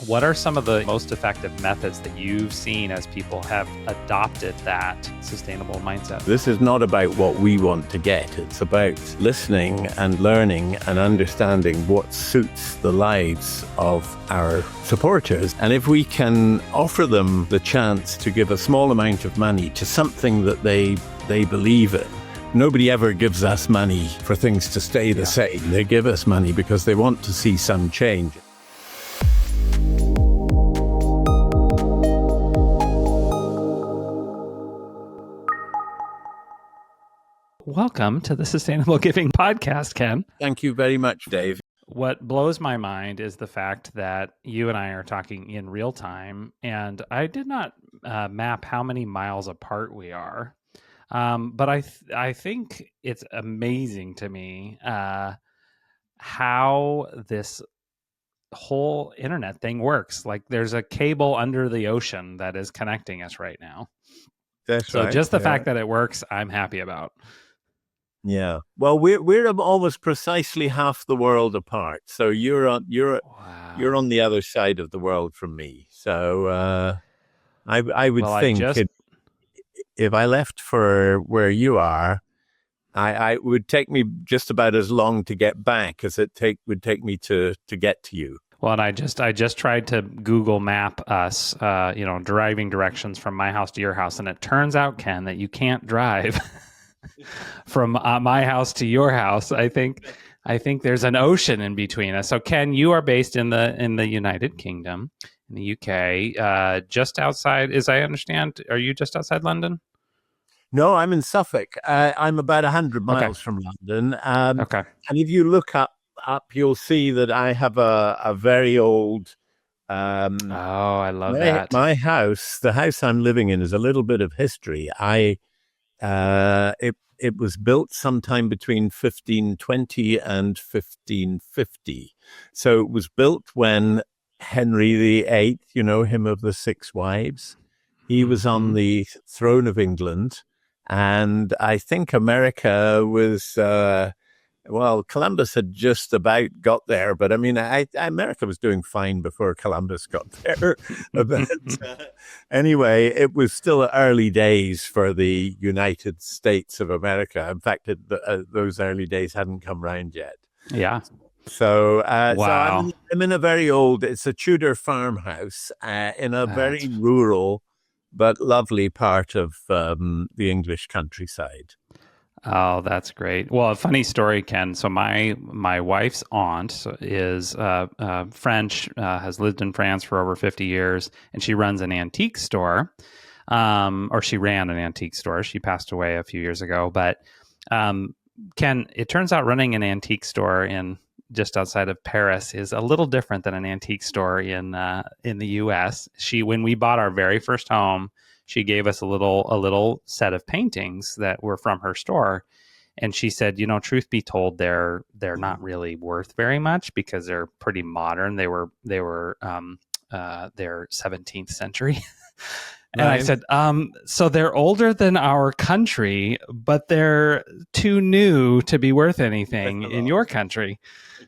What are some of the most effective methods that you've seen as people have adopted that sustainable mindset? This is not about what we want to get. It's about listening and learning and understanding what suits the lives of our supporters. And if we can offer them the chance to give a small amount of money to something that they believe in. Nobody ever gives us money for things to stay the same. They give us money because they want to see some change. Welcome to the Sustainable Giving Podcast, Ken. Thank you very much, Dave. What blows my mind is the fact that you and I are talking in real time, and I did not map how many miles apart we are. But I think it's amazing to me how this whole internet thing works. Like there's a cable under the ocean that is connecting us right now. That's so right. Just the fact that it works, I'm happy about. Yeah. Well, we're almost precisely half the world apart. So you're on the other side of the world from me. So I would think if I left for where you are, I would take me just about as long to get back as would take me to get to you. Well, and I just tried to Google Map us, driving directions from my house to your house, and it turns out, Ken, that you can't drive from my house to your house. I think there's an ocean in between us. So, Ken, you are based in the United Kingdom, in the UK, just outside. As I understand, are you just outside London? No, I'm in Suffolk. I'm about 100 miles from London. Okay. And if you look up, you'll see that I have a very old. I love that. My house, the house I'm living in, is a little bit of history. It was built sometime between 1520 and 1550. So it was built when Henry VIII, him of the six wives, he was on the throne of England. And I think America was, Columbus had just about got there. But I mean, America was doing fine before Columbus got there. But anyway, it was still early days for the United States of America. In fact, those early days hadn't come round yet. Yeah. So, wow. So I'm in a very old, it's a Tudor farmhouse in a very rural but lovely part of the English countryside. Oh, that's great. Well, a funny story, Ken. So my wife's aunt is French, has lived in France for over 50 years, and she runs an antique store, or she ran an antique store. She passed away a few years ago. But Ken, it turns out running an antique store in just outside of Paris is a little different than an antique store in the U.S. When we bought our very first home, she gave us a little set of paintings that were from her store, and she said, truth be told, they're not really worth very much because they're pretty modern. They're 17th century. And I said, so they're older than our country, but they're too new to be worth anything in your country.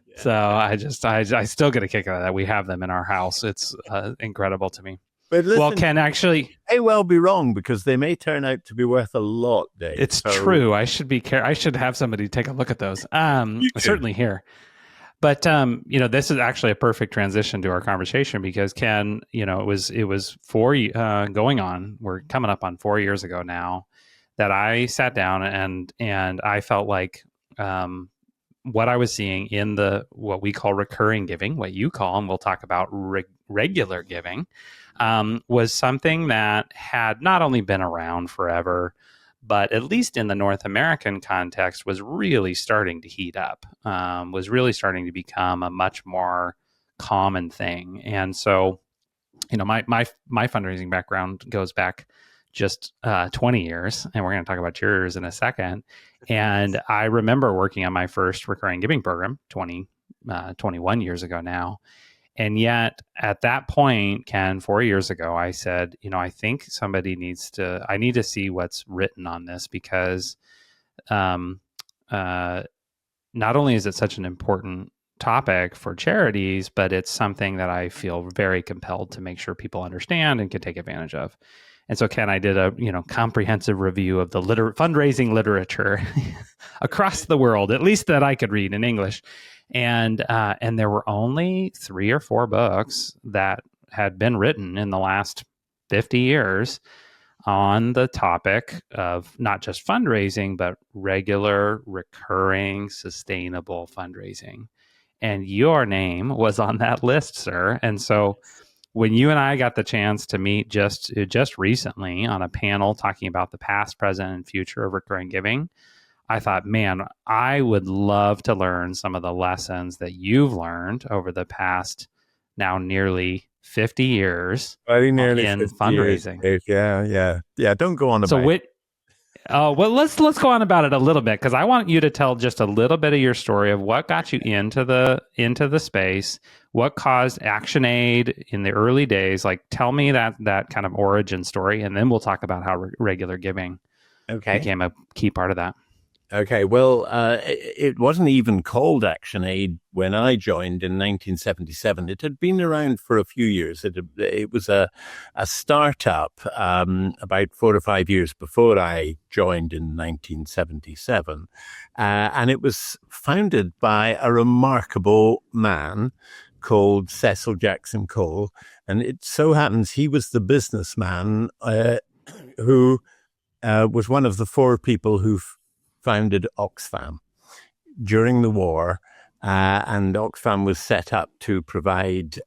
Yeah. So I still get a kick out of that. We have them in our house. It's incredible to me. But listen, well, Ken, actually, may well be wrong because they may turn out to be worth a lot, Dave. It's true. I should be I should have somebody take a look at those. Certainly here. But this is actually a perfect transition to our conversation because Ken, it was going on. We're coming up on 4 years ago now that I sat down and I felt like what I was seeing in what we call recurring giving, what you call, and we'll talk about regular giving, was something that had not only been around forever, but at least in the North American context was really starting to heat up, was really starting to become a much more common thing. And so, my fundraising background goes back just 20 years, and we're going to talk about yours in a second. And I remember working on my first recurring giving program 21 years ago now. And yet at that point, Ken, 4 years ago, I said, I think I need to see what's written on this because not only is it such an important topic for charities, but it's something that I feel very compelled to make sure people understand and can take advantage of. And so, Ken, I did a comprehensive review of the fundraising literature across the world, at least that I could read in English, and there were only 3 or 4 books that had been written in the last 50 years on the topic of not just fundraising, but regular, recurring, sustainable fundraising. And your name was on that list, sir. And so when you and I got the chance to meet just recently on a panel talking about the past, present, and future of recurring giving, I thought, man, I would love to learn some of the lessons that you've learned over the past now nearly 50 years Very nearly in 50 years. fundraising. Yeah. Don't go on about it. Well, let's go on about it a little bit, because I want you to tell just a little bit of your story of what got you into the space, what caused ActionAid in the early days. Like, tell me that kind of origin story, and then we'll talk about how regular giving became a key part of that. Okay, well, it wasn't even called ActionAid when I joined in 1977. It had been around for a few years. It was a startup about 4 or 5 years before I joined in 1977. And it was founded by a remarkable man called Cecil Jackson Cole. And it so happens he was the businessman who was one of the 4 people who founded Oxfam during the war, and Oxfam was set up to provide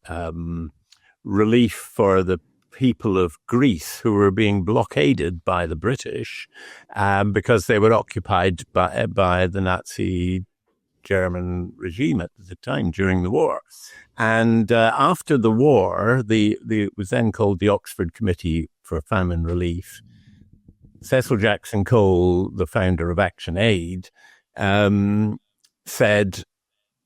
relief for the people of Greece who were being blockaded by the British because they were occupied by the Nazi German regime at the time during the war. And after the war, it was then called the Oxford Committee for Famine Relief. Cecil Jackson Cole, the founder of ActionAid, said,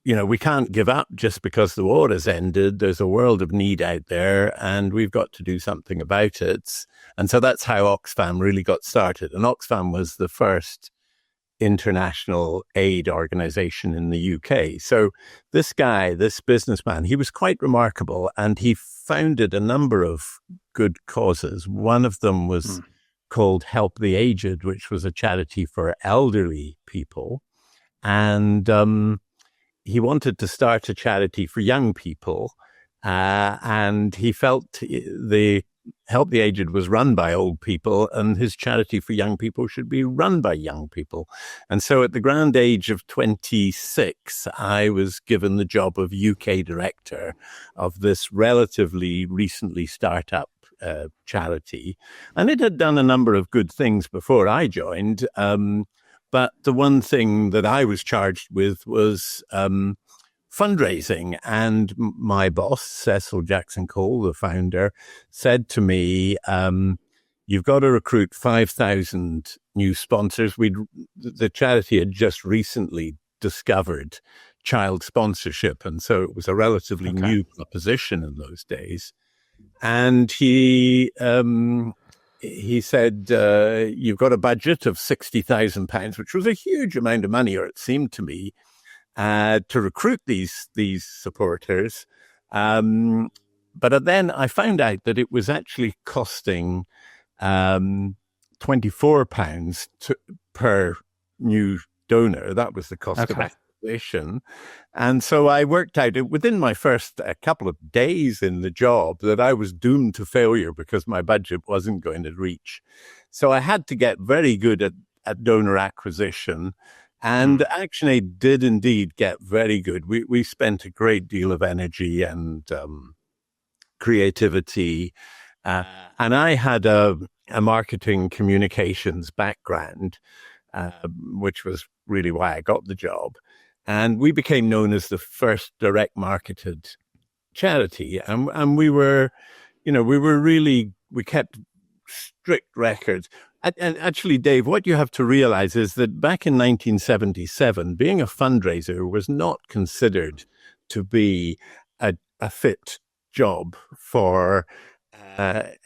we can't give up just because the war has ended. There's a world of need out there, and we've got to do something about it. And so that's how Oxfam really got started. And Oxfam was the first international aid organization in the UK. So this guy, this businessman, he was quite remarkable, and he founded a number of good causes. One of them was called Help the Aged, which was a charity for elderly people. And he wanted to start a charity for young people. And he felt the Help the Aged was run by old people, and his charity for young people should be run by young people. And so at the grand age of 26, I was given the job of UK director of this relatively recently startup charity. And it had done a number of good things before I joined. But the one thing that I was charged with was fundraising. And my boss, Cecil Jackson Cole, the founder, said to me, you've got to recruit 5,000 new sponsors. The charity had just recently discovered child sponsorship. And so it was a relatively new proposition in those days. And he said, you've got a budget of £60,000, which was a huge amount of money, or it seemed to me, to recruit these supporters. But then I found out that it was actually costing £24 per new donor. That was the cost of acquisition. And so I worked out within my first couple of days in the job that I was doomed to failure because my budget wasn't going to reach. So I had to get very good at donor acquisition. And ActionAid did indeed get very good. We spent a great deal of energy and creativity. And I had a marketing communications background, which was really why I got the job. And we became known as the first direct marketed charity. And we kept strict records. And actually, Dave, what you have to realize is that back in 1977, being a fundraiser was not considered to be a fit job for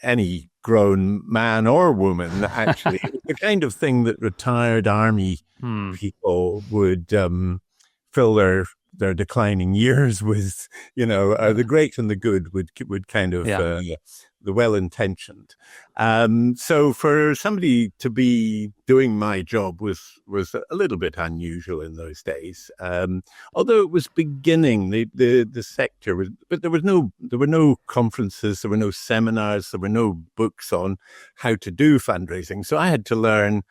any grown man or woman, actually. The kind of thing that retired army people would fill their their declining years with, the great and the good would kind of, Yeah. the well-intentioned. So for somebody to be doing my job was a little bit unusual in those days. Although it was beginning, the sector was, but there were no conferences, there were no seminars, there were no books on how to do fundraising. So I had to learn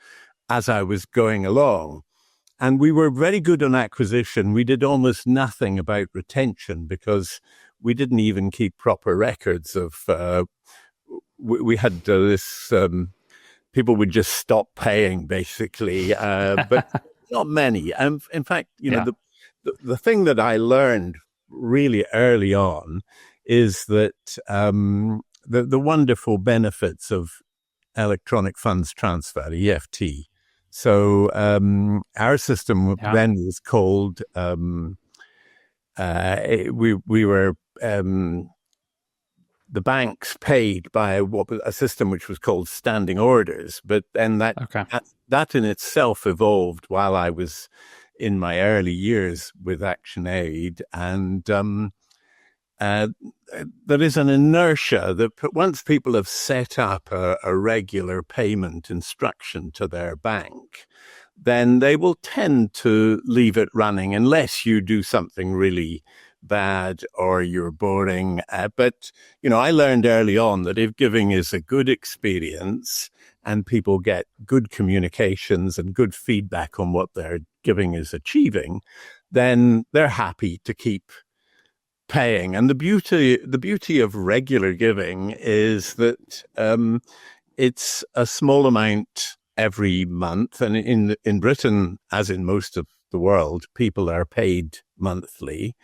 as I was going along. And we were very good on acquisition. We did almost nothing about retention because we didn't even keep proper records of, we had this, people would just stop paying basically, but not many. And in fact, Yeah. the thing that I learned really early on is that the wonderful benefits of electronic funds transfer, EFT. So our system then was called, we were, the banks paid by a system which was called standing orders, but then that in itself evolved while I was in my early years with ActionAid, and there is an inertia that once people have set up a regular payment instruction to their bank, then they will tend to leave it running unless you do something really bad or you're boring. But, I learned early on that if giving is a good experience and people get good communications and good feedback on what their giving is achieving, then they're happy to keep paying. And the beauty of regular giving is that it's a small amount every month. And in Britain, as in most of the world, people are paid monthly.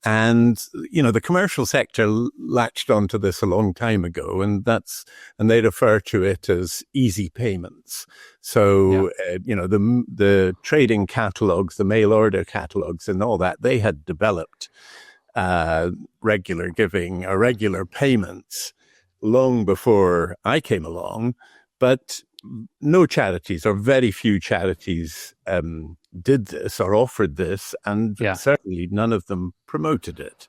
And, the commercial sector latched onto this a long time ago, and they refer to it as easy payments. So, the trading catalogs, the mail order catalogs and all that, they had developed regular giving or regular payments long before I came along, but no charities or very few charities did this or offered this, and certainly none of them promoted it.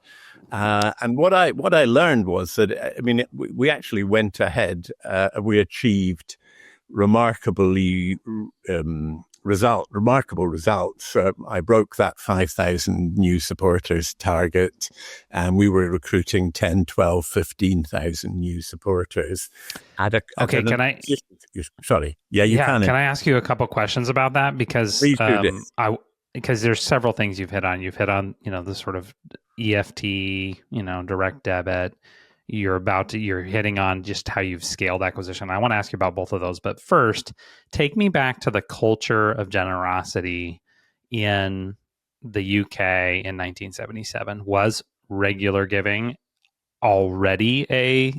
And what I learned was that, we actually went ahead, we achieved remarkable results. I broke that 5,000 new supporters target, and we were recruiting 10, 12, 15,000 new supporters. Sorry. Yeah, you can. Can I ask you a couple questions about that? Because because there's several things you've hit on. You've hit on, the sort of EFT, direct debit. You're hitting on just how you've scaled acquisition. I want to ask you about both of those, but first, take me back to the culture of generosity in the UK in 1977. Was regular giving already a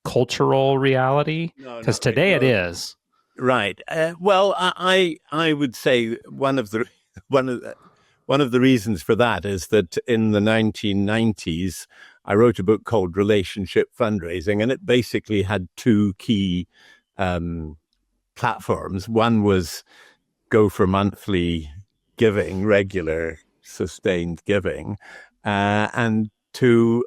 cultural reality? Because today it is. Right. Well, I would say one of the reasons for that is that in the 1990s, I wrote a book called Relationship Fundraising, and it basically had two key platforms. One was go for monthly giving, regular sustained giving, and to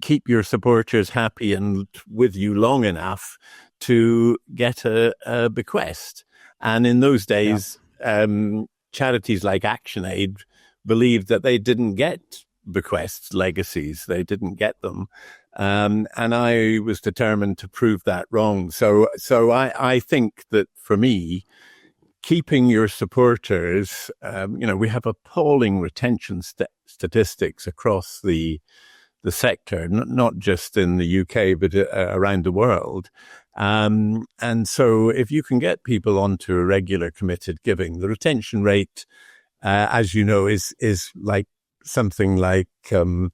keep your supporters happy and with you long enough to get a bequest. And in those days, charities like ActionAid believed that they didn't get bequests, legacies. They didn't get them. And I was determined to prove that wrong. So I think that for me, keeping your supporters, we have appalling retention statistics across the sector, not just in the UK, but around the world. And so if you can get people onto a regular committed giving, the retention rate, as you know, is like something like 7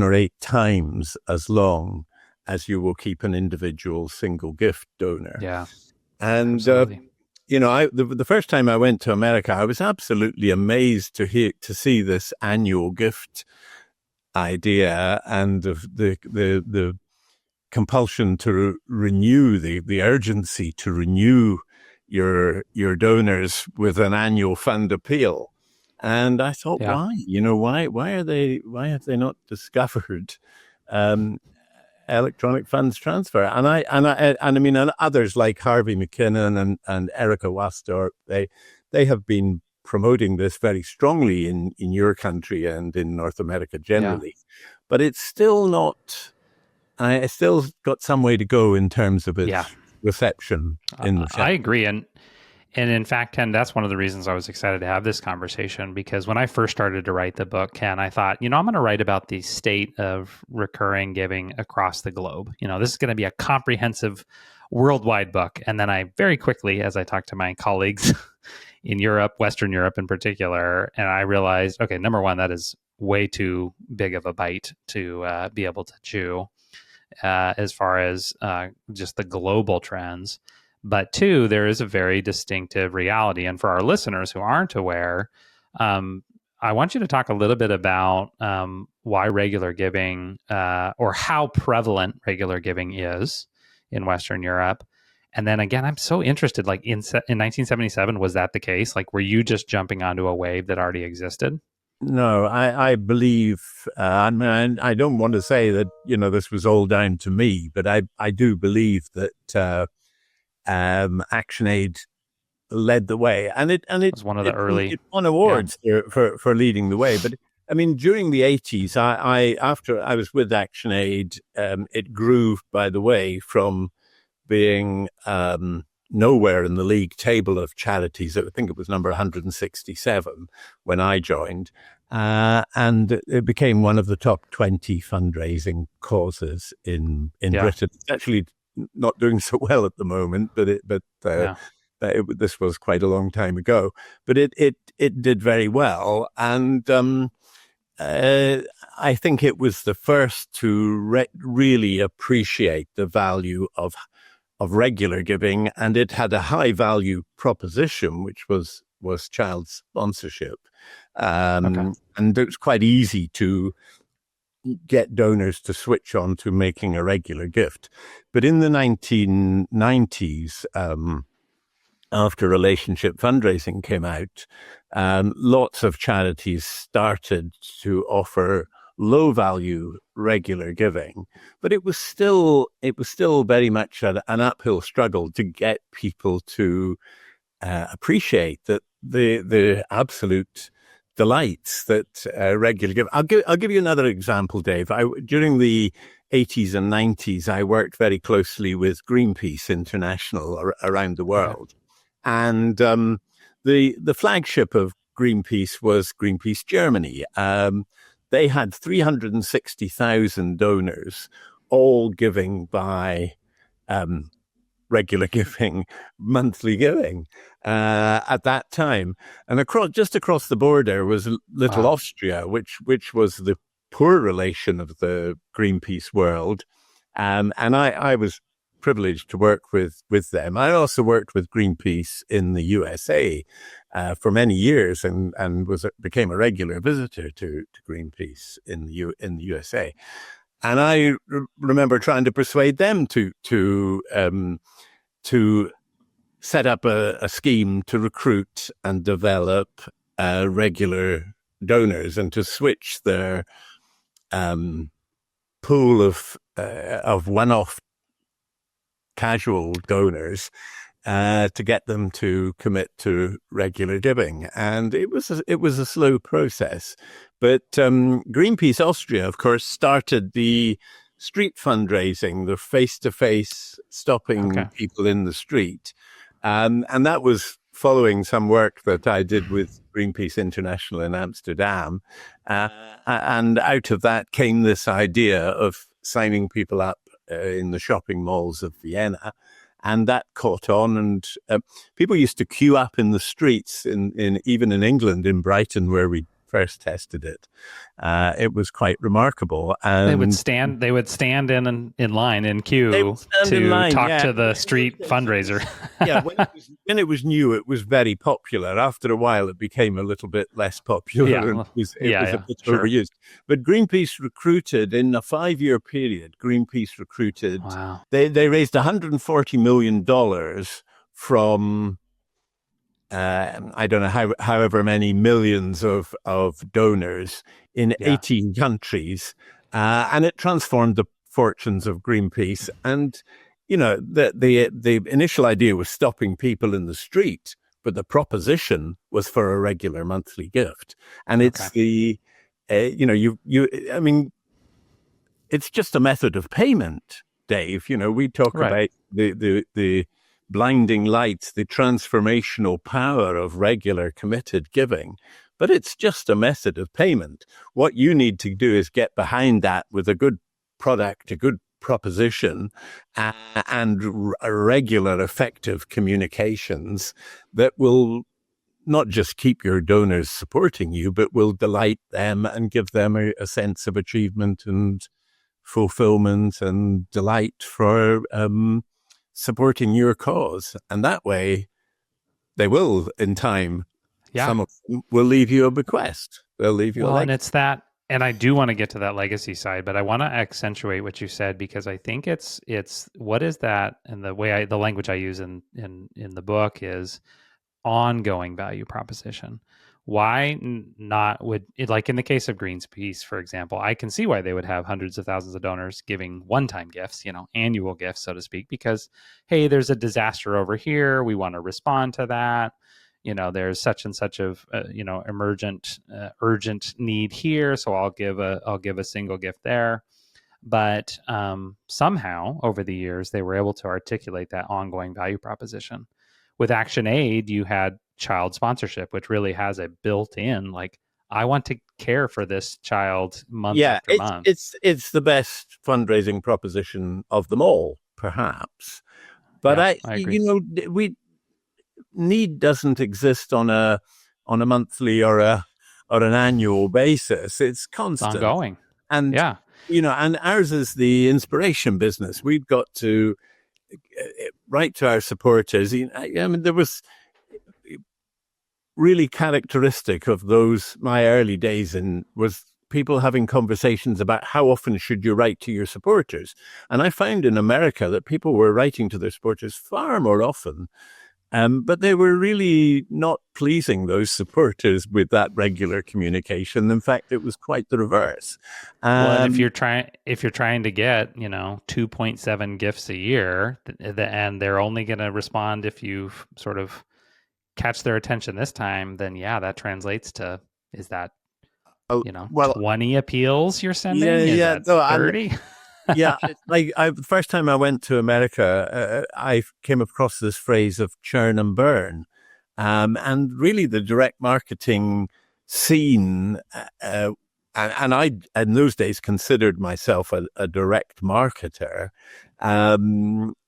or 8 times as long as you will keep an individual single gift donor. Yeah. And, the first time I went to America, I was absolutely amazed to see this annual gift idea and the compulsion to renew, the urgency to renew your donors with an annual fund appeal. And I thought, Yeah. why? Why have they not discovered um, electronic funds transfer? And others like Harvey McKinnon and Erica Wastorp, they have been promoting this very strongly in your country and in North America Yeah. generally. But it's still not, it's still got some way to go in terms of Yeah. its reception in the I sector. agree. And in fact, Ken, that's one of the reasons I was excited to have this conversation, because when I first started to write the book, Ken, I thought, I'm going to write about the state of recurring giving across the globe. This is going to be a comprehensive worldwide book. And then I very quickly, as I talked to my colleagues in Europe, Western Europe in particular, and I realized, okay, number one, that is way too big of a bite to be able to chew as far as just the global trends. But two, there is a very distinctive reality. And for our listeners who aren't aware, I want you to talk a little bit about why regular giving or how prevalent regular giving is in Western Europe. And then again, I'm so interested, like in 1977, was that the case? Like, were you just jumping onto a wave that already existed? No, I believe, I don't want to say that, this was all down to me, but I do believe that ActionAid led the way, and it It was one of the early, it won yeah, awards for leading the way. But I mean, during the 80s, after I was with ActionAid, it grew, by the way, from being nowhere in the league table of charities. I think it was number 167 when I joined. And it became one of the top 20 fundraising causes in yeah, Britain. It's actually not doing so well at the moment, yeah, this was quite a long time ago. But it did very well. And I think it was the first to really appreciate the value of regular giving, and it had a high value proposition, which was child sponsorship. okay, And it was quite easy to get donors to switch on to making a regular gift. But in the 1990s, after Relationship Fundraising came out, lots of charities started to offer low value regular giving, but it was still very much an uphill struggle to get people to appreciate that the absolute delights that regular give. I'll give you another example, Dave. During the 80s and 90s, I worked very closely with Greenpeace International around the world. Okay. And the flagship of Greenpeace was Greenpeace Germany. They had 360,000 donors, all giving by regular giving, monthly giving at that time. And just across the border was little wow, Austria, which was the poor relation of the Greenpeace world. And I was privileged to work with them. I also worked with Greenpeace in the USA for many years, and became a regular visitor to Greenpeace in the USA. And I remember trying to persuade them to set up a scheme to recruit and develop regular donors, and to switch their pool of one-off casual donors to get them to commit to regular giving. And it was a slow process. But Greenpeace Austria, of course, started the street fundraising, the face-to-face stopping people in the street. And that was following some work that I did with Greenpeace International in Amsterdam. And out of that came this idea of signing people up in the shopping malls of Vienna. And that caught on, and people used to queue up in the streets, even in England, in Brighton, where we first tested it. It was quite remarkable. And they would stand in line in queue to talk to the street fundraiser. Yeah, when it was new, it was very popular. After a while, it became a little bit less popular, and it was a bit overused. But Greenpeace recruited, in a 5-year period, wow. They raised $140 million from I don't know however many millions of donors in Yeah. 18 countries, and it transformed the fortunes of Greenpeace. And the initial idea was stopping people in the street, but the proposition was for a regular monthly gift. And Okay. it's I mean, it's just a method of payment, Dave. We talk Right. about the blinding lights, the transformational power of regular committed giving, but it's just a method of payment. What you need to do is get behind that with a good product, a good proposition, and regular effective communications that will not just keep your donors supporting you, but will delight them and give them a sense of achievement and fulfillment and delight for supporting your cause. And that way, they will, in time, Yeah. some of them will leave you a bequest. They'll leave you a Well, and legacy. it's that, and I do want to get to that legacy side, but I want to accentuate what you said because I think it's what is that, and the language I use in the book is ongoing value proposition. Why not would it, like in the case of Greenpeace, for example, I can see why they would have hundreds of thousands of donors giving one-time gifts, annual gifts, so to speak, because, hey, there's a disaster over here. We want to respond to that. There's such and such of, urgent need here. So I'll give a single gift there. But somehow over the years, they were able to articulate that ongoing value proposition. With ActionAid, you had child sponsorship, which really has a built-in, like, I want to care for this child month Yeah, after month. it's the best fundraising proposition of them all, perhaps. But Yeah, I agree. need doesn't exist on a monthly or an annual basis. It's It's constant. ongoing. And Yeah. and ours is the inspiration business. We've got to write to our supporters. I mean, there was really characteristic of my early days was people having conversations about how often should you write to your supporters. And I found in America that people were writing to their supporters far more often. But they were really not pleasing those supporters with that regular communication. In fact, it was quite the reverse. Well, and if you're trying to get 2.7 gifts a year, and they're only going to respond if you sort of catch their attention this time, then yeah, that translates to, is that well, 20 appeals you're sending? Is yeah, that no, 30? yeah. The first time I went to America, I came across this phrase of churn and burn, and really the direct marketing scene. And I, in those days, considered myself a direct marketer.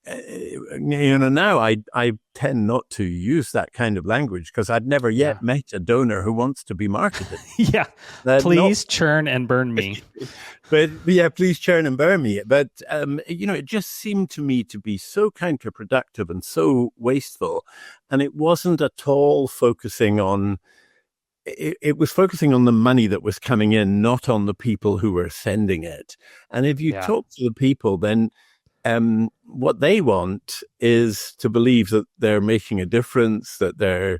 Now I tend not to use that kind of language because I'd never yet met a donor who wants to be marketed. Yeah. Please churn and burn me. But yeah, please churn and burn me. But, it just seemed to me to be so counterproductive and so wasteful. And it wasn't at all focusing on, it was focusing on the money that was coming in, not on the people who were sending it. And if you talk to the people, then what they want is to believe that they're making a difference, that their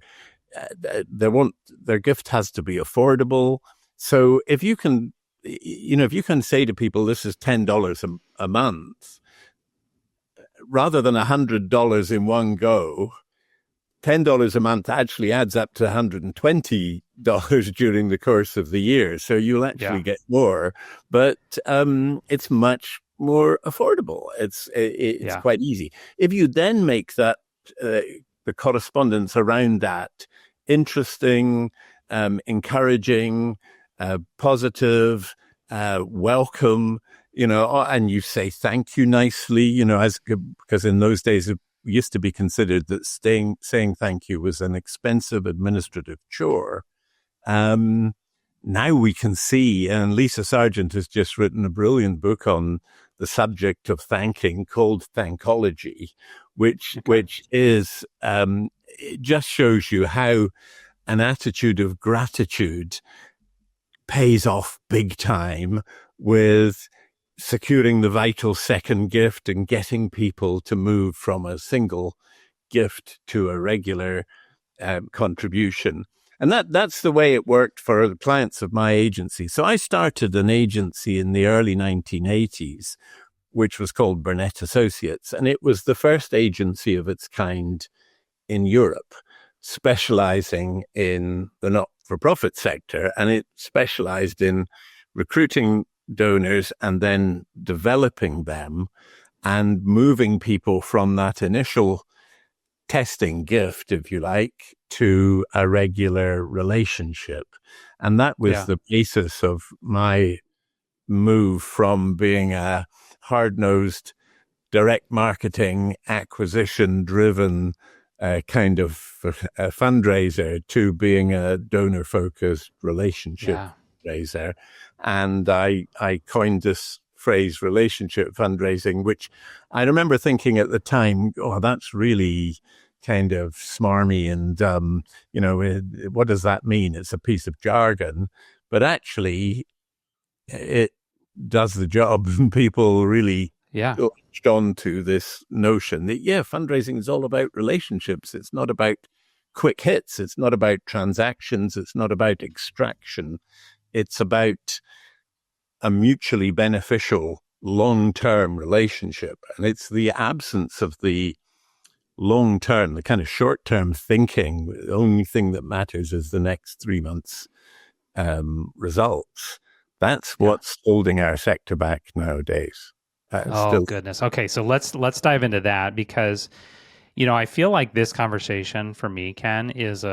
gift has to be affordable. So if you can say to people, this is $10 a month, rather than $100 in one go, $10 a month actually adds up to $120 during the course of the year. So you'll actually get more, but it's much more affordable. It's quite easy. If you then make that the correspondence around that interesting, encouraging, positive, welcome, and you say thank you nicely, because in those days it used to be considered that saying thank you was an expensive administrative chore. Now we can see, and Lisa Sargent has just written a brilliant book on the subject of thanking called Thankology, which is, it just shows you how an attitude of gratitude pays off big time with securing the vital second gift and getting people to move from a single gift to a regular contribution. And that's the way it worked for the clients of my agency. So I started an agency in the early 1980s, which was called Burnett Associates. And it was the first agency of its kind in Europe, specializing in the not-for-profit sector. And it specialized in recruiting donors and then developing them and moving people from that initial testing gift, if you like, to a regular relationship. And that was the basis of my move from being a hard-nosed, direct marketing, acquisition-driven kind of a fundraiser to being a donor-focused relationship fundraiser. And I coined this phrase, relationship fundraising, which I remember thinking at the time, oh, that's really kind of smarmy. And, what does that mean? It's a piece of jargon. But actually, it does the job. People really latched on to this notion that, fundraising is all about relationships. It's not about quick hits. It's not about transactions. It's not about extraction. It's about a mutually beneficial long-term relationship. And it's the absence of the long-term, the kind of short-term thinking. The only thing that matters is the next 3 months results. That's what's holding our sector back nowadays. Goodness. Okay, so let's dive into that, because I feel like this conversation for me, Ken, is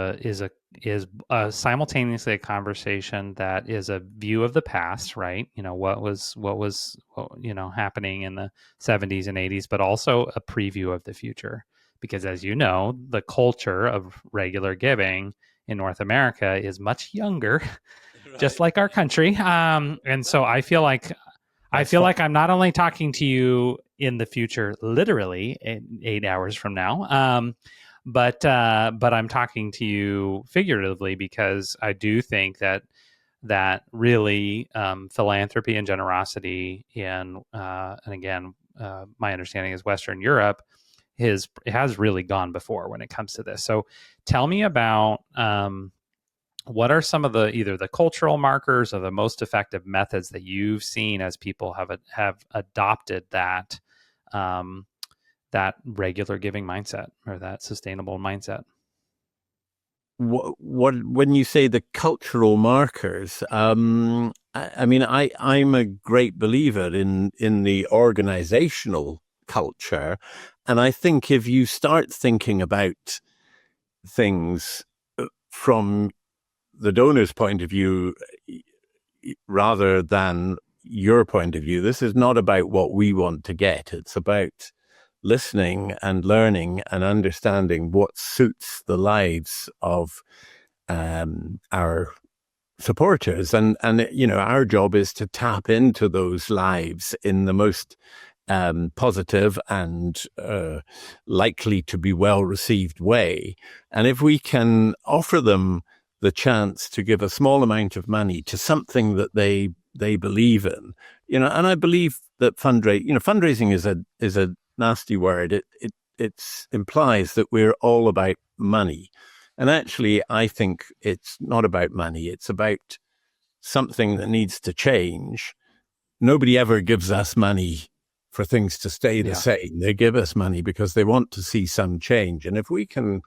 simultaneously a conversation that is a view of the past, right? What was happening in the 70s and 80s, but also a preview of the future. Because as you know, the culture of regular giving in North America is much younger, just like our country. And so I feel like I'm not only talking to you in the future, literally 8 hours from now, but I'm talking to you figuratively, because I do think that really philanthropy and generosity and again, my understanding is Western Europe has really gone before when it comes to this. So tell me about what are some of either the cultural markers or the most effective methods that you've seen as people have adopted that regular giving mindset, or that sustainable mindset? What when you say the cultural markers, I'm a great believer in the organizational culture. And I think if you start thinking about things from the donor's point of view rather than your point of view, this is not about what we want to get. It's about listening and learning and understanding what suits the lives of our supporters. And our job is to tap into those lives in the most positive and likely to be well received way. And if we can offer them the chance to give a small amount of money to something that they believe in, and I believe that fundraising is a nasty word. It implies that we're all about money. And actually, I think it's not about money. It's about something that needs to change. Nobody ever gives us money for things to stay the same. They give us money because they want to see some change. And if we can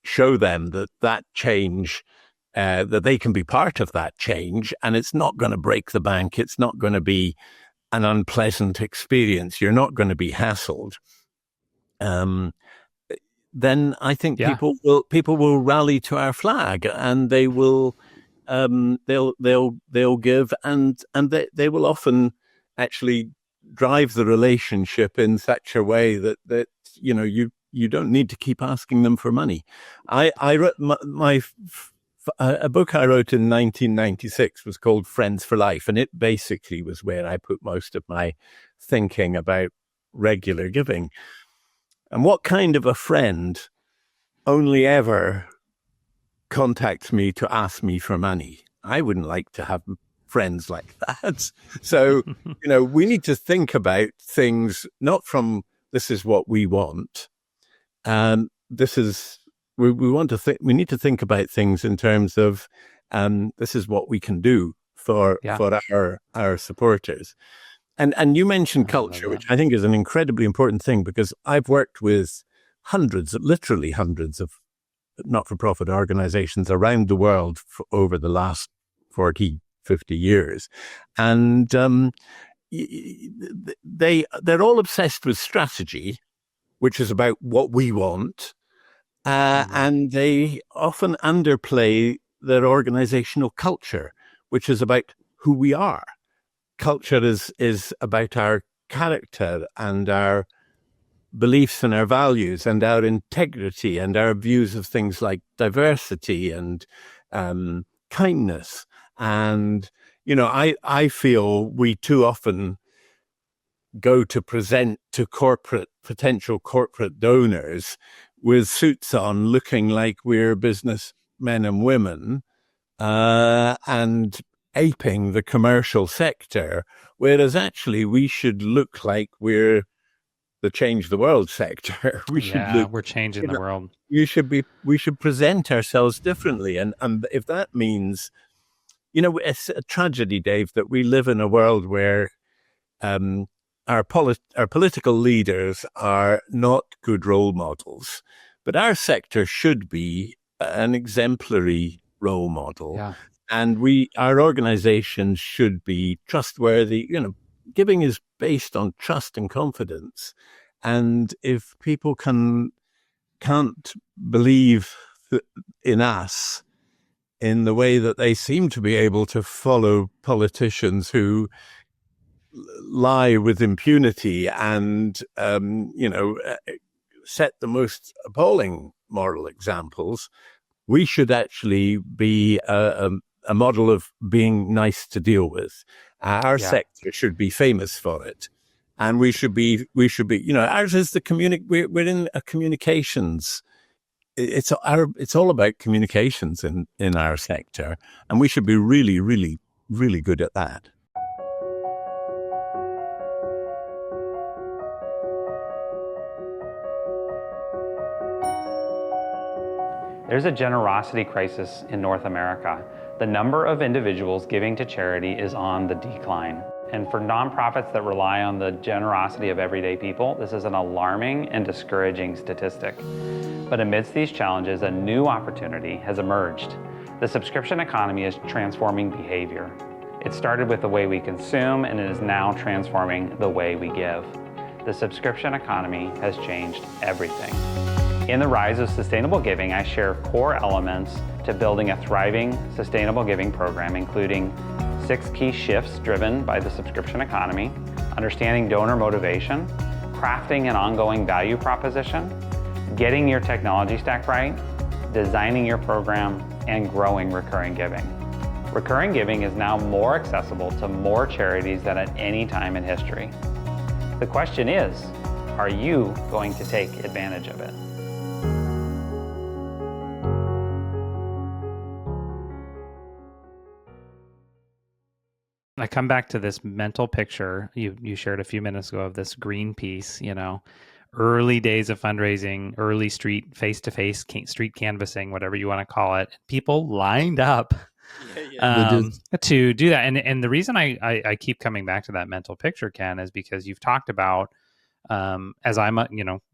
show them that change, that they can be part of that change, and it's not going to break the bank, it's not going to be an unpleasant experience, you're not going to be hassled, then I think people will rally to our flag, and they will they'll give, and they will often actually drive the relationship in such a way that you don't need to keep asking them for money. I wrote a book I wrote in 1996 was called Friends for Life, and it basically was where I put most of my thinking about regular giving. And what kind of a friend only ever contacts me to ask me for money? I wouldn't like to have friends like that. So, we need to think about things not from this is what we want, this is we want to think. We need to think about things in terms of this is what we can do for Yeah. our supporters. And you mentioned I love culture, that. which I think is an incredibly important thing, because I've worked with literally hundreds of not-for-profit organizations around the world over the last 40, 50 years. And they're all obsessed with strategy, which is about what we want. And they often underplay their organizational culture, which is about who we are. Culture is about our character and our beliefs and our values and our integrity and our views of things like diversity and kindness. And, I feel we too often go to present to potential corporate donors with suits on, looking like we're businessmen and women, and aping the commercial sector, whereas actually we should look like we're the change the world sector. We should look, We're changing the world. we should present ourselves differently. And if that means, it's a tragedy, Dave, that we live in a world where our political leaders are not good role models, but our sector should be an exemplary role model. Yeah. And our organizations should be trustworthy. Giving is based on trust and confidence. And if people can't believe in us in the way that they seem to be able to follow politicians who lie with impunity and, set the most appalling moral examples, we should actually be a model of being nice to deal with. Our sector should be famous for it. And we should be, ours is we're in a communications. It's all about communications in our sector. And we should be really, really, really good at that. There's a generosity crisis in North America. The number of individuals giving to charity is on the decline. And for nonprofits that rely on the generosity of everyday people, this is an alarming and discouraging statistic. But amidst these challenges, a new opportunity has emerged. The subscription economy is transforming behavior. It started with the way we consume, and it is now transforming the way we give. The subscription economy has changed everything. In the Rise of Sustainable Giving, I share core elements to building a thriving, sustainable giving program, including 6 key shifts driven by the subscription economy, understanding donor motivation, crafting an ongoing value proposition, getting your technology stack right, designing your program, and growing recurring giving. Recurring giving is now more accessible to more charities than at any time in history. The question is, are you going to take advantage of it? I come back to this mental picture you shared a few minutes ago of this green piece, early days of fundraising, early street face-to-face street canvassing, whatever you want to call it. People lined up to do that. And the reason I keep coming back to that mental picture, Ken, is because you've talked about, as I'm,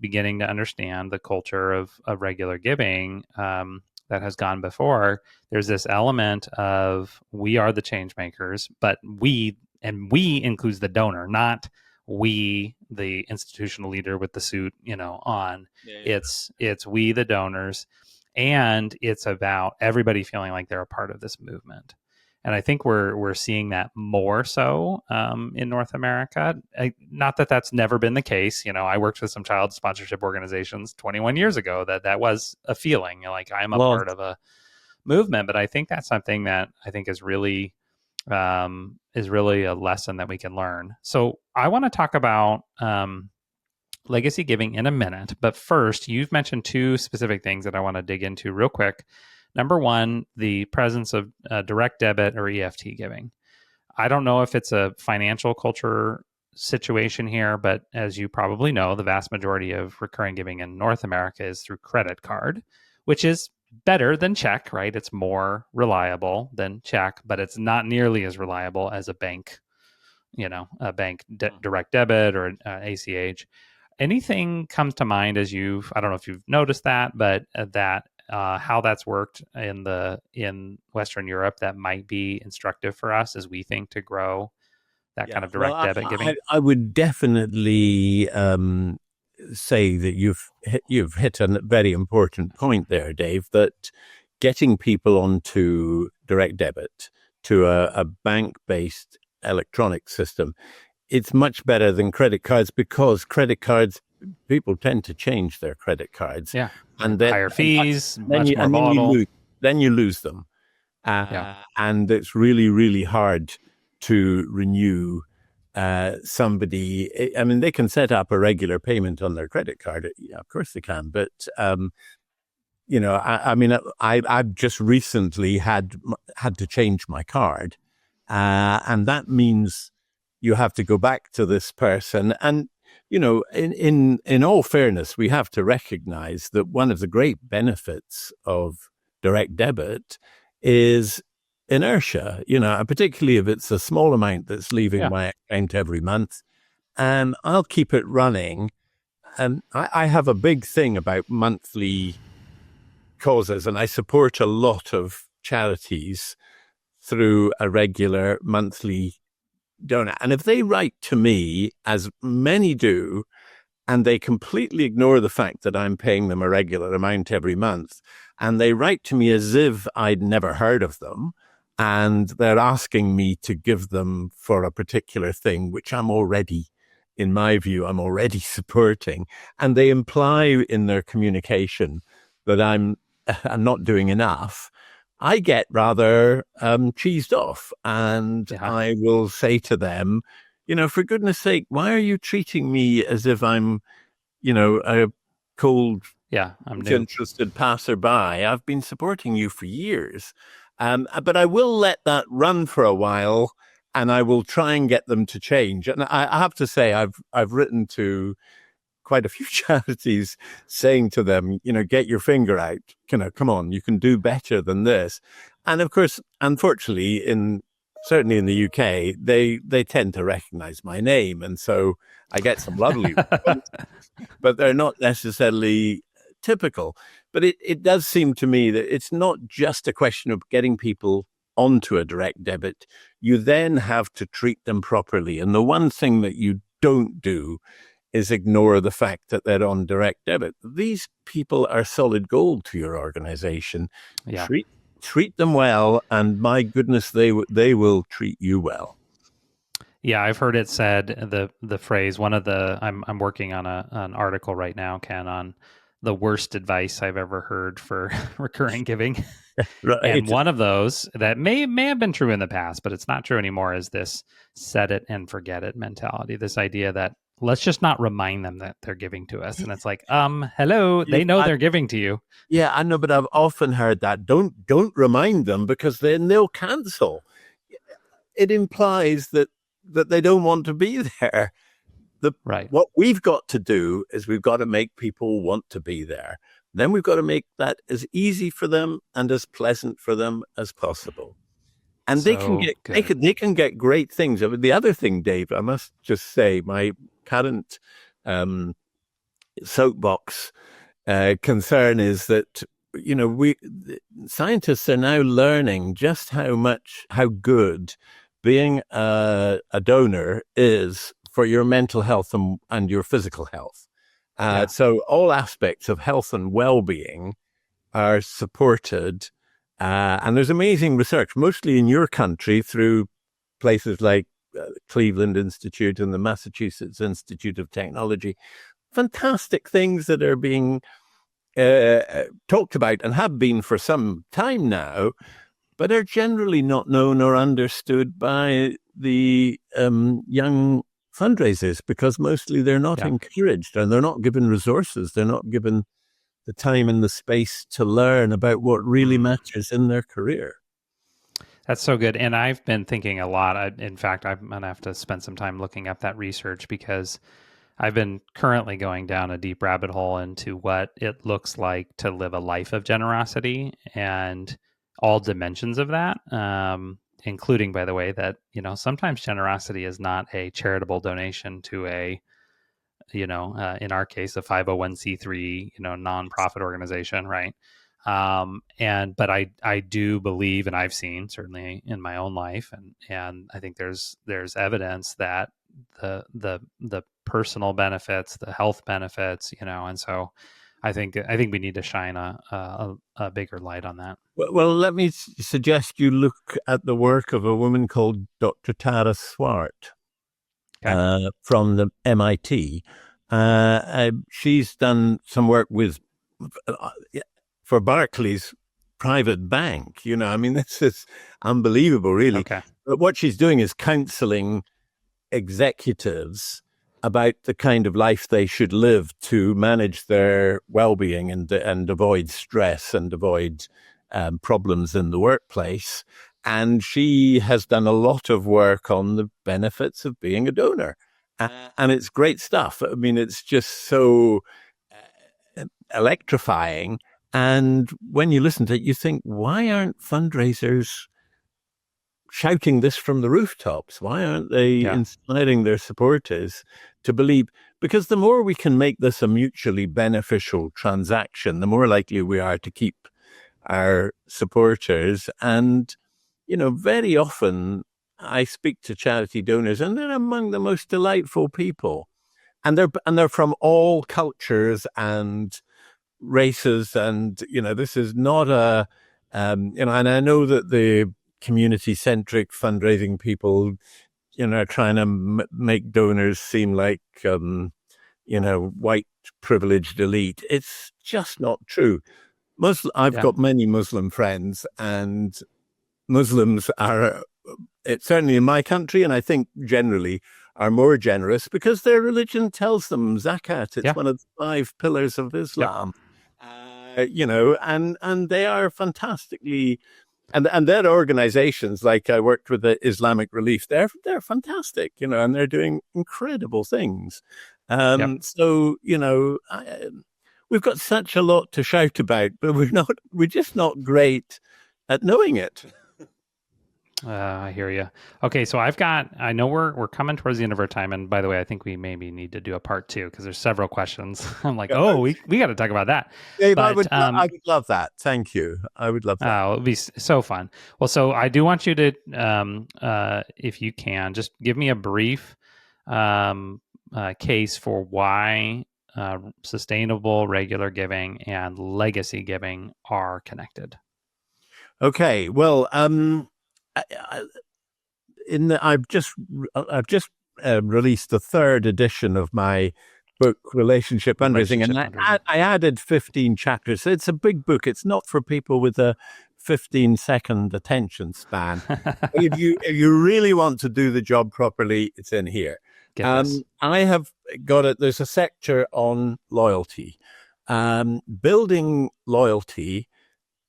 beginning to understand the culture of regular giving, that has gone before, there's this element of we are the change makers, but we includes the donor, not we, the institutional leader with the suit, on. Yeah. It's we, the donors, and it's about everybody feeling like they're a part of this movement. And I think we're seeing that more so in North America. Not that that's never been the case. I worked with some child sponsorship organizations 21 years ago that was a feeling like I'm a part of a movement. But I think that's something that I think is really a lesson that we can learn. So I want to talk about legacy giving in a minute. But first, you've mentioned 2 specific things that I want to dig into real quick. Number one, the presence of direct debit or EFT giving. I don't know if it's a financial culture situation here, but as you probably know, the vast majority of recurring giving in North America is through credit card, which is better than check, right? It's more reliable than check, but it's not nearly as reliable as a bank, direct debit or ACH. Anything comes to mind as I don't know if you've noticed that, but how that's worked in Western Europe that might be instructive for us as we think to grow that kind of direct debit giving? I would definitely say that you've hit a very important point there, Dave, that getting people onto direct debit to a bank-based electronic system, it's much better than credit cards, because credit cards, people tend to change their credit cards. Yeah. And then higher fees, much more volatile. Then you lose them. And it's really, really hard to renew somebody. I mean, they can set up a regular payment on their credit card. Yeah, of course they can. But, I've just recently had to change my card. And that means you have to go back to this person. And, in all fairness, we have to recognize that one of the great benefits of direct debit is inertia, particularly if it's a small amount that's leaving my account every month. And I'll keep it running. And I have a big thing about monthly causes, and I support a lot of charities through a regular monthly donor. And if they write to me, as many do, and they completely ignore the fact that I'm paying them a regular amount every month, and they write to me as if I'd never heard of them, and they're asking me to give them for a particular thing, which in my view, I'm already supporting, and they imply in their communication that I'm not doing enough, I get rather cheesed off, and I will say to them, for goodness sake, why are you treating me as if I'm, a cold, I'm interested passerby? I've been supporting you for years, but I will let that run for a while, and I will try and get them to change. And I have to say, I've written to quite a few charities saying to them, get your finger out, come on, you can do better than this. And of course, unfortunately, certainly in the UK, they tend to recognize my name. And so I get some lovely ones, but they're not necessarily typical. But it does seem to me that it's not just a question of getting people onto a direct debit. You then have to treat them properly. And the one thing that you don't do is ignore the fact that they're on direct debit. These people are solid gold to your organization. Yeah. Treat them well, and my goodness, they will treat you well. Yeah, I've heard it said, the phrase, I'm working on an article right now, Ken, on the worst advice I've ever heard for recurring giving. Right. And one of those that may have been true in the past, but it's not true anymore, is this set it and forget it mentality. This idea that let's just not remind them that they're giving to us. And it's like, hello, they know they're giving to you. Yeah, I know, but I've often heard that. Don't remind them, because then they'll cancel. It implies that they don't want to be there. What we've got to do is we've got to make people want to be there. Then we've got to make that as easy for them and as pleasant for them as possible. And they can get great things. I mean, the other thing, Dave, I must just say, my current soapbox concern is that scientists are now learning just how good being a donor is for your mental health and your physical health. So all aspects of health and well-being are supported. And there's amazing research, mostly in your country, through places like Cleveland Institute and the Massachusetts Institute of Technology. Fantastic things that are being talked about and have been for some time now, but are generally not known or understood by the young fundraisers, because mostly they're not encouraged, and they're not given resources. They're not given the time and the space to learn about what really matters in their career. That's so good. And I've been thinking a lot. In fact, I'm going to have to spend some time looking up that research, because I've been currently going down a deep rabbit hole into what it looks like to live a life of generosity and all dimensions of that, including, by the way, that sometimes generosity is not a charitable donation to a in our case, a 501c3, nonprofit organization, right? And but I do believe, and I've seen certainly in my own life, and I think there's evidence that the personal benefits, the health benefits, and so I think we need to shine a bigger light on that. Well, let me suggest you look at the work of a woman called Dr. Tara Swart. Okay. From the MIT. She's done some work with for Barclays private bank. I mean, this is unbelievable, really. Okay. But what she's doing is counseling executives about the kind of life they should live to manage their well-being and avoid stress and avoid problems in the workplace. And she has done a lot of work on the benefits of being a donor. And it's great stuff. I mean, it's just so electrifying. And when you listen to it, you think, why aren't fundraisers shouting this from the rooftops? Why aren't they inspiring their supporters to believe? Because the more we can make this a mutually beneficial transaction, the more likely we are to keep our supporters. And very often I speak to charity donors, and they're among the most delightful people, and they're from all cultures and races, and this is not a and I know that the community centric fundraising people are trying to make donors seem like white privileged elite. It's just not true. I've got many Muslim friends, and Muslims are, certainly in my country, and I think generally, are more generous because their religion tells them zakat. It's one of the 5 pillars of Islam. And they are fantastically, and their organizations, like I worked with the Islamic Relief, they're fantastic, and they're doing incredible things. So, we've got such a lot to shout about, but we're just not great at knowing it. I hear you. Okay, so I know we're coming towards the end of our time, and by the way, I think we maybe need to do a part 2 because there's several questions. I'm like, we got to talk about that. Dave, I would love that. Thank you. I would love that. It would be so fun. Well, so I do want you to, if you can, just give me a brief case for why sustainable regular giving and legacy giving are connected. Okay. Well, I've just released the 3rd edition of my book, Relationship Fundraising, and I added 15 chapters. It's a big book. It's not for people with a 15-second attention span. if you really want to do the job properly, it's in here. I have got it. There's a sector on loyalty. Building loyalty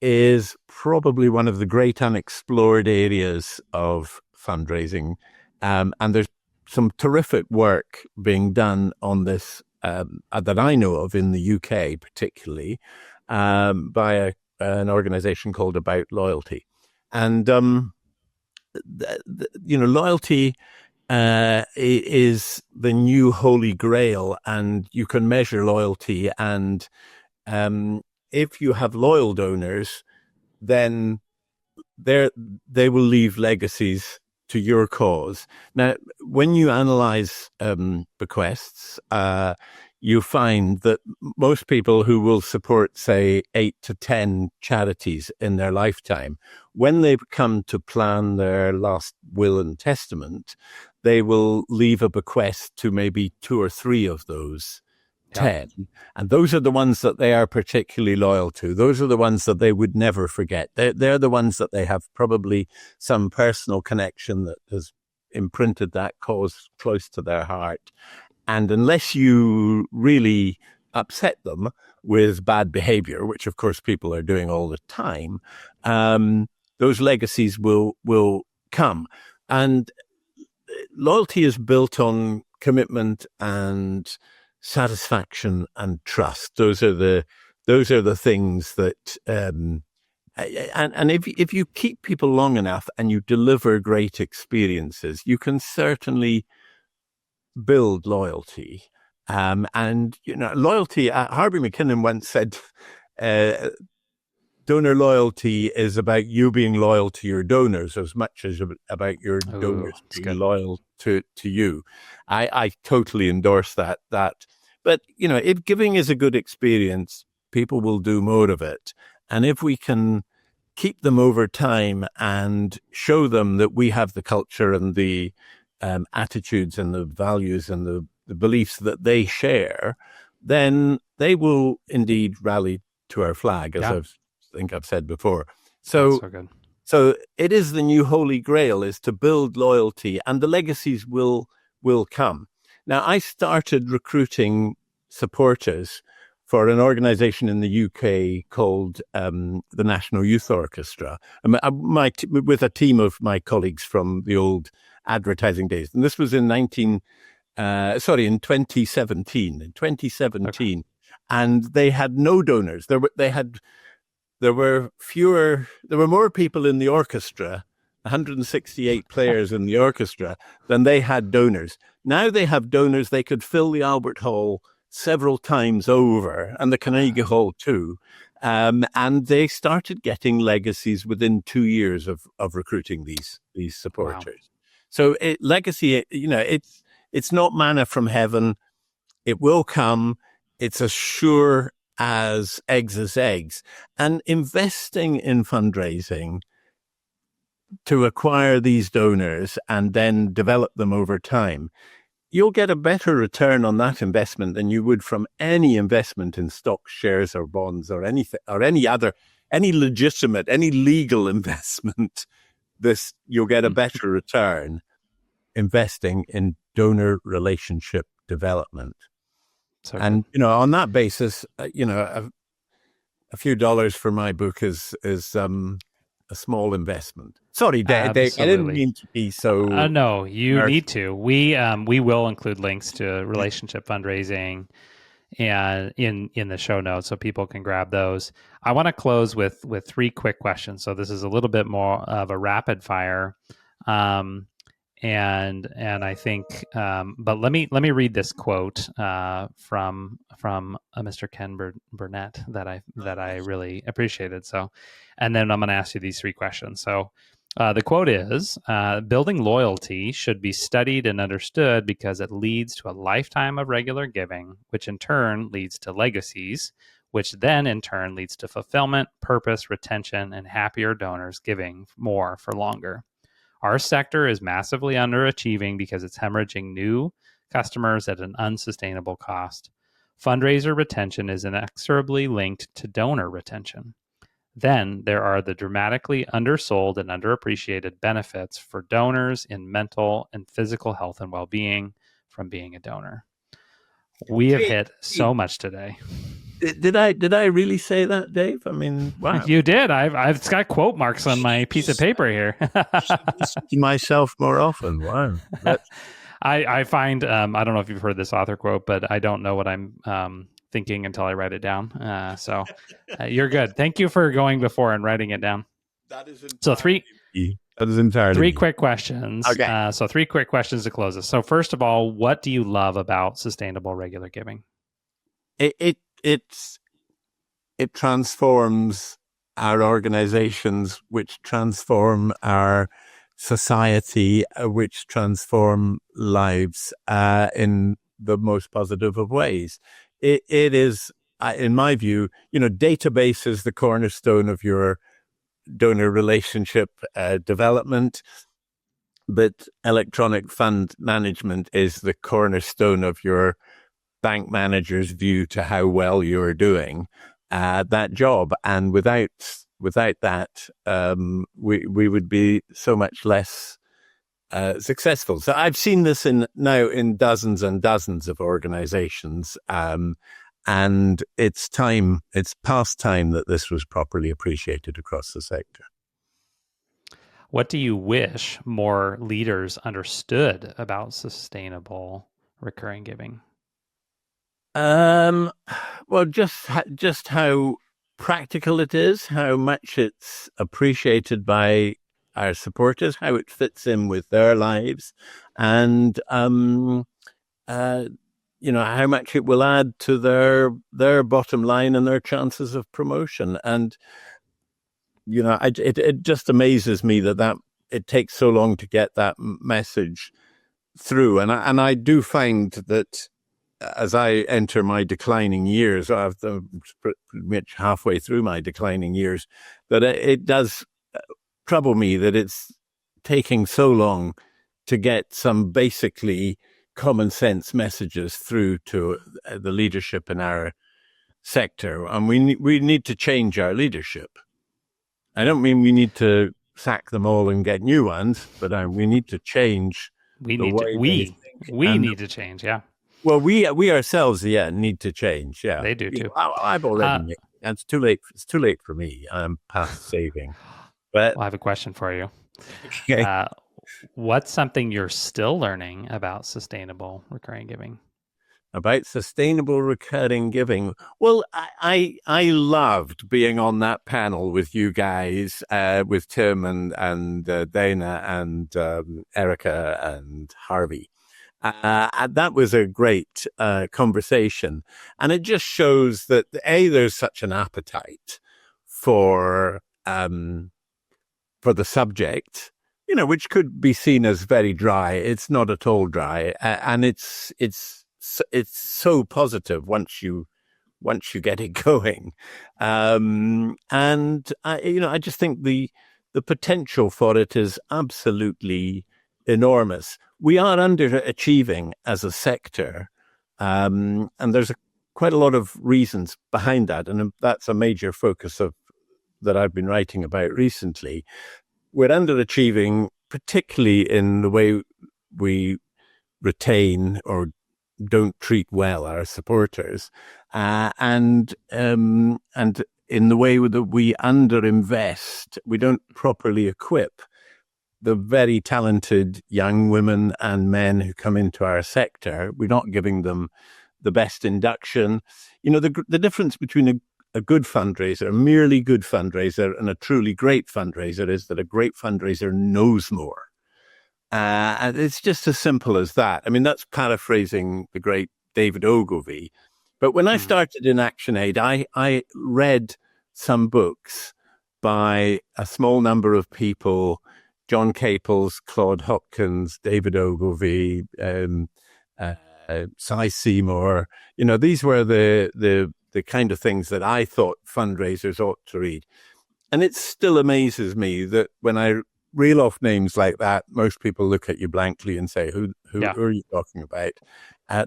is probably one of the great unexplored areas of fundraising. And there's some terrific work being done on this that I know of in the UK, particularly by an organization called About Loyalty. And, loyalty is the new holy grail, and you can measure loyalty. And if you have loyal donors, then they will leave legacies to your cause. Now, when you analyze bequests, you find that most people who will support, say, 8 to 10 charities in their lifetime, when they come to plan their last will and testament, they will leave a bequest to maybe 2 or 3 of those 10. And those are the ones that they are particularly loyal to. Those are the ones that they would never forget. They're the ones that they have probably some personal connection that has imprinted that cause close to their heart. And unless you really upset them with bad behavior, which of course people are doing all the time, those legacies will come. And loyalty is built on commitment and satisfaction and trust. Those are the things that, and if you keep people long enough and you deliver great experiences, you can certainly build loyalty. And loyalty. Harvey McKinnon once said, donor loyalty is about you being loyal to your donors as much as about your donors being loyal to you. I totally endorse that. But, if giving is a good experience, people will do more of it. And if we can keep them over time and show them that we have the culture and the attitudes and the values and the beliefs that they share, then they will indeed rally to our flag, as I think I've said before. So it is the new holy grail, is to build loyalty, and the legacies will come. Now, I started recruiting supporters for an organization in the UK called the National Youth Orchestra, with a team of my colleagues from the old advertising days. And this was in 2017. Okay. And they had no donors. There were more people in the orchestra, 168 players in the orchestra, than they had donors. Now they have donors. They could fill the Albert Hall several times over, and the Carnegie Hall too. And they started getting legacies within 2 years of recruiting these supporters. Wow. So legacy, it's not manna from heaven. It will come. It's as sure as eggs. And investing in fundraising to acquire these donors and then develop them over time, you'll get a better return on that investment than you would from any investment in stocks, shares, or bonds, or anything, or any legitimate, any legal investment. You'll get a better return investing in donor relationship development. And on that basis, a few dollars for my book is a small investment. Sorry, Dave, I didn't mean to be so. No, you need to. We will include links to Relationship Fundraising and in the show notes, so people can grab those. I want to close with 3 quick questions. So this is a little bit more of a rapid fire. And I think, but let me read this quote from Mr. Ken Burnett that I really appreciated. So, and then I'm going to ask you these 3 questions. So, the quote is, "Building loyalty should be studied and understood because it leads to a lifetime of regular giving, which in turn leads to legacies, which then in turn leads to fulfillment, purpose, retention, and happier donors giving more for longer. Our sector is massively underachieving because it's hemorrhaging new customers at an unsustainable cost. Fundraiser retention is inexorably linked to donor retention. Then there are the dramatically undersold and underappreciated benefits for donors in mental and physical health and well-being from being a donor." We have hit so much today. Did I really say that, Dave? I mean, wow. You did. I've got quote marks on my piece of paper here. Listen to myself more often. Wow. I find, I don't know if you've heard this author quote, but I don't know what I'm thinking until I write it down. So you're good. Thank you for going before and writing it down. That is entirely so 3 That is entirely 3 quick questions. Okay. So 3 quick questions to close us. So first of all, what do you love about sustainable regular giving? It transforms our organizations, which transform our society, which transform lives in the most positive of ways. It is, in my view, database is the cornerstone of your donor relationship development, but electronic fund management is the cornerstone of your bank manager's view to how well you're doing that job. And without that, we would be so much less successful. So I've seen this now in dozens and dozens of organizations, and it's past time that this was properly appreciated across the sector. What do you wish more leaders understood about sustainable recurring giving? Um, well, just how practical it is, how much it's appreciated by our supporters, how it fits in with their lives, and uh, how much it will add to their bottom line and their chances of promotion. And it just amazes me that it takes so long to get that message through. And I do find that as I enter my declining years, I'm pretty much halfway through my declining years, that it does trouble me that it's taking so long to get some basically common sense messages through to the leadership in our sector. And we need to change our leadership. I don't mean we need to sack them all and get new ones, but we need to change the way they think. We need to change. Yeah. Well, we ourselves, need to change. Yeah, They do too. I've already made. It's too late. It's too late for me. I'm past saving. But Well, I have a question for you. okay. What's something you're still learning about sustainable recurring giving? About sustainable recurring giving. Well, I loved being on that panel with you guys, with Tim and Dana and Erica and Harvey. And that was a great conversation. And it just shows that, there's such an appetite for the subject, which could be seen as very dry. It's not at all dry. And it's so positive once you get it going. And I just think the potential for it is absolutely enormous. We are underachieving as a sector, and there's quite a lot of reasons behind that, and that's a major focus that I've been writing about recently. We're underachieving, particularly in the way we retain or don't treat well our supporters, and in the way that we underinvest. We don't properly equip the very talented young women and men who come into our sector. We're not giving them the best induction. The difference between a good fundraiser, a merely good fundraiser, and a truly great fundraiser is that a great fundraiser knows more. And it's just as simple as that. I mean, that's paraphrasing the great David Ogilvy. But when I started in ActionAid, I read some books by a small number of people: John Caples, Claude Hopkins, David Ogilvy, Cy Seymour. These were the kind of things that I thought fundraisers ought to read. And it still amazes me that when I reel off names like that, most people look at you blankly and say, who are you talking about?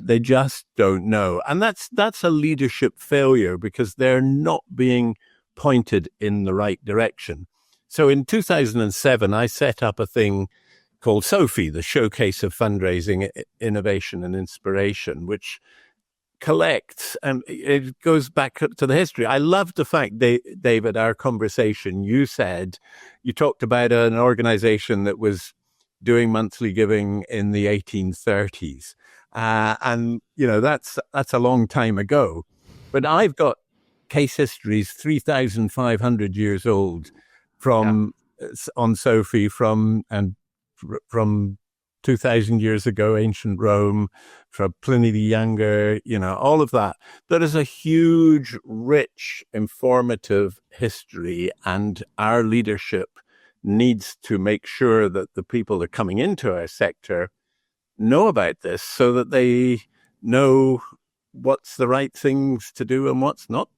They just don't know. And that's a leadership failure, because they're not being pointed in the right direction. So in 2007, I set up a thing called SOFI, the Showcase of Fundraising, Innovation and Inspiration, which collects, and it goes back to the history. I loved the fact, David, our conversation, you talked about an organization that was doing monthly giving in the 1830s. And, that's a long time ago. But I've got case histories 3,500 years old on SOFI from 2,000 years ago, ancient Rome, from Pliny the Younger, all of that. There is a huge, rich, informative history, and our leadership needs to make sure that the people that are coming into our sector know about this, so that they know what's the right things to do and what's not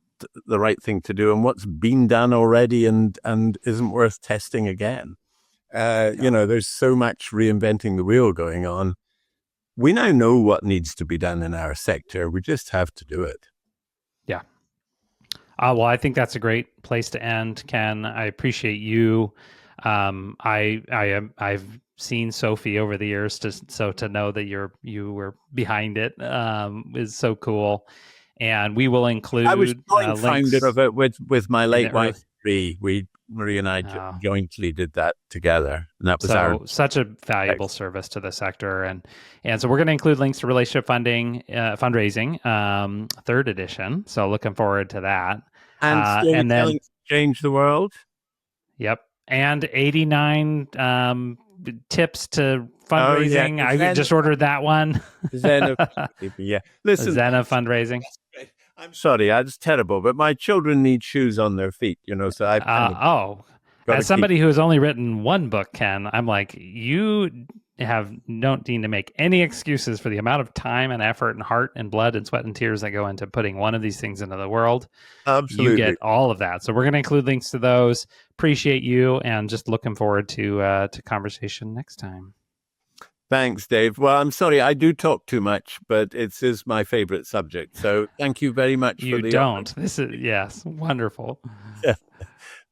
the right thing to do, and what's been done already and isn't worth testing again. There's so much reinventing the wheel going on. We now know what needs to be done in our sector. We just have to do it. Yeah. Well, I think that's a great place to end, Ken. I appreciate you. I've seen SOFI over the years, so to know that you were behind it is so cool. And we will include. I was joint founder of it with my late wife. We Marie and I jointly did that together, and that was such a valuable service to the sector. And so we're going to include links to Relationship Fundraising, 3rd edition. So looking forward to that. And then change the world. Yep. And 89 tips to fundraising. I just ordered that one. Zen of yeah. Listen, Zen of fundraising. I'm sorry, that's terrible, but my children need shoes on their feet, so I as somebody who has only written one book, Ken, I'm like, you don't need to make any excuses for the amount of time and effort and heart and blood and sweat and tears that go into putting one of these things into the world. Absolutely. You get all of that. So we're going to include links to those. Appreciate you, and just looking forward to conversation next time. Thanks, Dave. Well, I'm sorry, I do talk too much, but it is my favorite subject. So thank you very much for the don't. This is, yes, wonderful.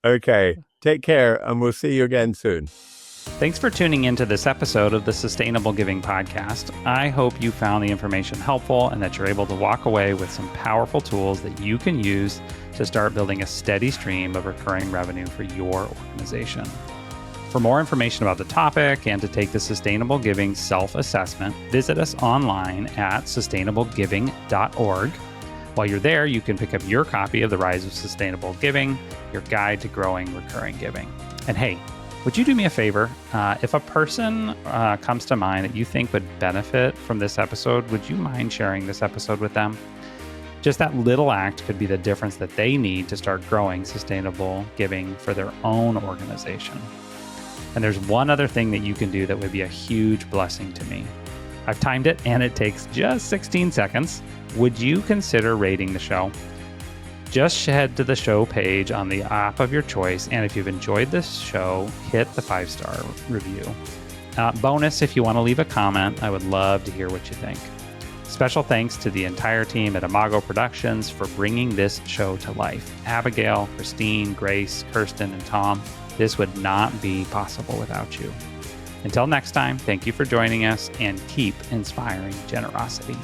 Okay. Take care, and we'll see you again soon. Thanks for tuning into this episode of the Sustainable Giving Podcast. I hope you found the information helpful and that you're able to walk away with some powerful tools that you can use to start building a steady stream of recurring revenue for your organization. For more information about the topic and to take the Sustainable Giving self-assessment, visit us online at sustainablegiving.org. While you're there, you can pick up your copy of The Rise of Sustainable Giving, your guide to growing recurring giving. And hey, would you do me a favor? If a person comes to mind that you think would benefit from this episode, would you mind sharing this episode with them? Just that little act could be the difference that they need to start growing sustainable giving for their own organization. And there's one other thing that you can do that would be a huge blessing to me. I've timed it, and it takes just 16 seconds. Would you consider rating the show? Just head to the show page on the app of your choice, and if you've enjoyed this show, hit the 5-star review. Bonus, if you want to leave a comment, I would love to hear what you think. Special thanks to the entire team at Imago Productions for bringing this show to life. Abigail, Christine, Grace, Kirsten, and Tom. This would not be possible without you. Until next time, thank you for joining us, and keep inspiring generosity.